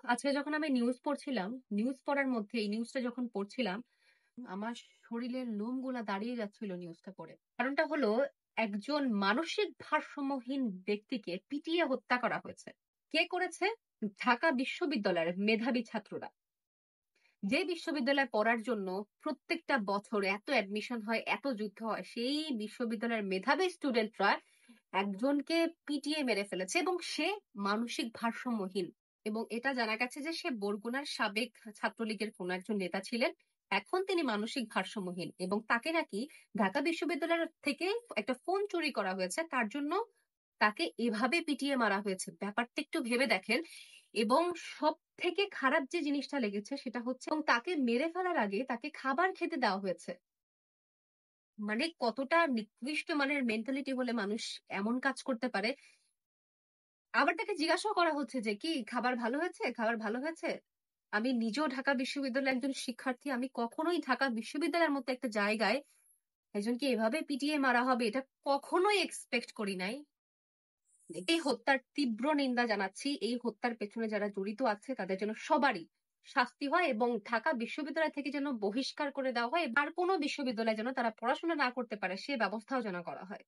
আজকে যখন আমি নিউজ পড়ছিলাম, নিউজ পড়ার মধ্যে এই নিউজটা যখন পড়ছিলাম, আমার শরীরের লোমগুলা দাঁড়িয়ে যাচ্ছিল নিউজটা পড়ে। কারণটা হলো একজন মানসিক ভারসাম্যহীন ব্যক্তিকে পিটিয়ে হত্যা করা হয়েছে। কে করেছে? ঢাকা বিশ্ববিদ্যালয়ের মেধাবী ছাত্ররা। যে বিশ্ববিদ্যালয়ে পড়ার জন্য প্রত্যেকটা বছর এত অ্যাডমিশন হয়, এত যুদ্ধ হয়, সেই বিশ্ববিদ্যালয়ের মেধাবী স্টুডেন্টরা একজনকে পিটিয়ে মেরে ফেলেছে এবং সে মানসিক ভারসাম্যহীন। এবং এটা জানা গেছে যে সে বরগুনার সাবেক ছাত্রলীগের কোন একজন নেতা ছিলেন। এখন তিনি মানসিক ভারসাম্যহীন এবং তাকে নাকি ঢাকা বিশ্ববিদ্যালয় থেকে একটা ফোন চুরি করা হয়েছে, তার জন্য তাকে এভাবে পিটিয়ে মারা হয়েছে। ব্যাপারটা একটু ভেবে দেখেন। এবং সব থেকে খারাপ যে জিনিসটা লেগেছে সেটা হচ্ছে, এবং তাকে মেরে ফেলার আগে তাকে খাবার খেতে দেওয়া হয়েছে। মানে কতটা নিকৃষ্ট মানের মেন্টালিটি হলে মানুষ এমন কাজ করতে পারে। আবার তাকে জিজ্ঞাসাও করা হচ্ছে যে কি খাবার ভালো হয়েছে, খাবার ভালো হয়েছে। আমি নিজেও ঢাকা বিশ্ববিদ্যালয়ের একজন শিক্ষার্থী, আমি কখনোই ঢাকা বিশ্ববিদ্যালয়ের মতো একটা জায়গায় একজনকে এভাবে পিটিয়ে মারা হবে এটা কখনোই এক্সপেক্ট করি নাই। এই হত্যার তীব্র নিন্দা জানাচ্ছি। এই হত্যার পেছনে যারা জড়িত আছে তাদের জন্য সবারই শাস্তি হয় এবং ঢাকা বিশ্ববিদ্যালয় থেকে যেন বহিষ্কার করে দেওয়া হয়, আর কোনো বিশ্ববিদ্যালয় যেন তারা পড়াশোনা না করতে পারে সে ব্যবস্থাও যেন করা হয়।